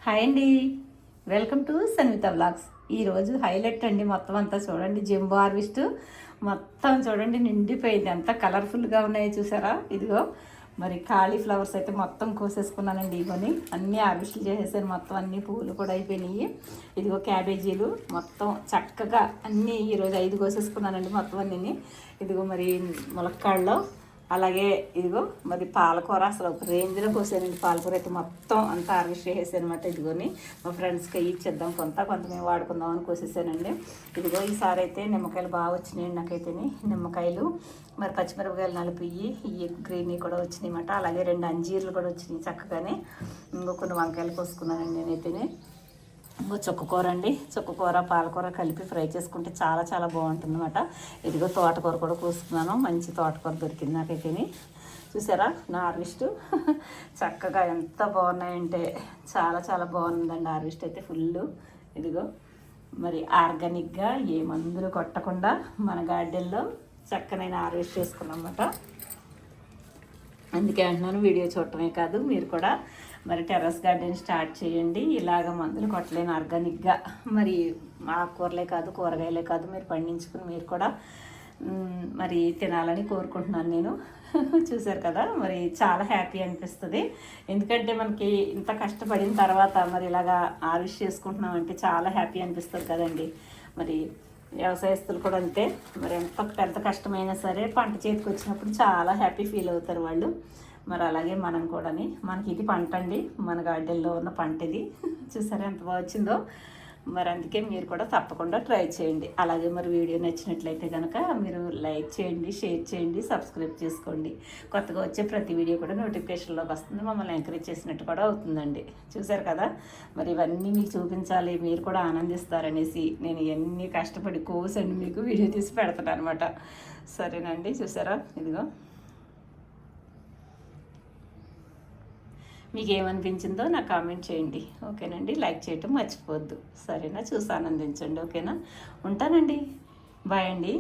Hi అండి, welcome to Sanvitha vlogs. ఈరోజు highlight అండి. మొత్తం అంతా చూడండి, జింబో హార్వెస్ట్ మొత్తం చూడండి నిండిపోయింది. అంతా కలర్ఫుల్గా ఉన్నాయి చూసారా. ఇదిగో మరి కాలీఫ్లవర్స్ అయితే మొత్తం కోసేసుకున్నానండి. ఇవన్నీ అన్నీ హార్వెస్ట్లు చేసేసాను. మొత్తం అన్ని పువ్వులు కూడా అయిపోయినాయి. ఇదిగో క్యాబేజీలు మొత్తం చక్కగా అన్నీ ఈరోజు 5 కోసేసుకున్నానండి మొత్తం అన్నీ. ఇదిగో మరి ములక్కాడలో, అలాగే ఇదిగో మరి పాలకూర అసలు ఒక రేంజ్లో కోసానండి. పాలకూర అయితే మొత్తం అంతా హార్వెస్ట్ చేసేసాను అనమాట. ఇదిగోని మా ఫ్రెండ్స్కి ఇచ్చేద్దాం, కొంత మేము వాడుకుందాం అని కోసేసానండి. ఇదిగో ఈసారి అయితే నిమ్మకాయలు బాగా వచ్చినాయండి నాకైతే. నిమ్మకాయలు మరి పచ్చిమిరపకాయలు నలిపియ్యి ఈ గ్రీన్ కూడా వచ్చినాయి అన్నమాట. అలాగే 2 అంజీర్లు కూడా వచ్చినాయి చక్కగానే. ఇంకో కొన్ని వంకాయలు కోసుకున్నానండి నేనైతేనే. ఇంకో చుక్కకూర అండి, చుక్కకూర పాలకూర కలిపి ఫ్రై చేసుకుంటే చాలా చాలా బాగుంటుంది అనమాట. ఇదిగో తోటకూర కూడా కోసుకున్నాను. మంచి తోటకూర దొరికింది నాకైతేనే. చూసారా నా హార్వెస్ట్ చక్కగా ఎంత బాగున్నాయంటే చాలా చాలా బాగుందండి హార్వెస్ట్ అయితే ఫుల్. ఇదిగో మరి ఆర్గానిక్గా ఏ మందులు కొట్టకుండా మన గార్డెన్లో చక్కనైన హార్వెస్ట్ చేసుకున్నాం అన్నమాట. అందుకే అంటున్నాను, వీడియో చూడటమే కాదు మీరు కూడా మరి టెర్రస్ గార్డెన్ స్టార్ట్ చేయండి. ఇలాగ మందులు కొట్టలేని ఆర్గానిక్గా మరి ఆకుకూరలే కాదు, కూరగాయలే కాదు, మీరు పండించుకుని మీరు కూడా మరి తినాలని కోరుకుంటున్నాను నేను. చూసారు కదా, మరి చాలా హ్యాపీ అనిపిస్తుంది. ఎందుకంటే మనకి ఇంత కష్టపడిన తర్వాత మరి ఇలాగా హార్వెస్ట్ చేసుకుంటున్నామంటే చాలా హ్యాపీ అనిపిస్తుంది కదండి. మరి వ్యవసాయస్తులు కూడా అంతే. మరి ఎంత పెద్ద కష్టమైనా సరే పంట చేతికి వచ్చినప్పుడు చాలా హ్యాపీ ఫీల్ అవుతారు వాళ్ళు. మరి అలాగే మనం కూడా, మనకి ఇది పంట అండి, మన గార్డెన్లో ఉన్న పంట ఇది. చూసారా ఎంత బాగా వచ్చిందో. మరి అందుకే మీరు కూడా తప్పకుండా ట్రై చేయండి. అలాగే మరి వీడియో నచ్చినట్లయితే కనుక మీరు లైక్ చేయండి, షేర్ చేయండి, సబ్స్క్రైబ్ చేసుకోండి. కొత్తగా వచ్చే ప్రతి వీడియో కూడా నోటిఫికేషన్లోకి వస్తుంది. మమ్మల్ని ఎంకరేజ్ చేసినట్టు కూడా అవుతుందండి. చూసారు కదా, మరి ఇవన్నీ మీకు చూపించాలి, మీరు కూడా ఆనందిస్తారనేసి నేను ఇవన్నీ కష్టపడి కోసండి మీకు వీడియో తీసి పెడతాను అనమాట. సరేనండి, చూసారా ఇదిగో మీకు ఏమనిపించిందో నాకు కామెంట్ చేయండి. ఓకేనండి, లైక్ చేయటం మర్చిపోవద్దు. సరేనా, చూసి ఆనందించండి. ఓకేనా, ఉంటానండి. బాయ్ అండి.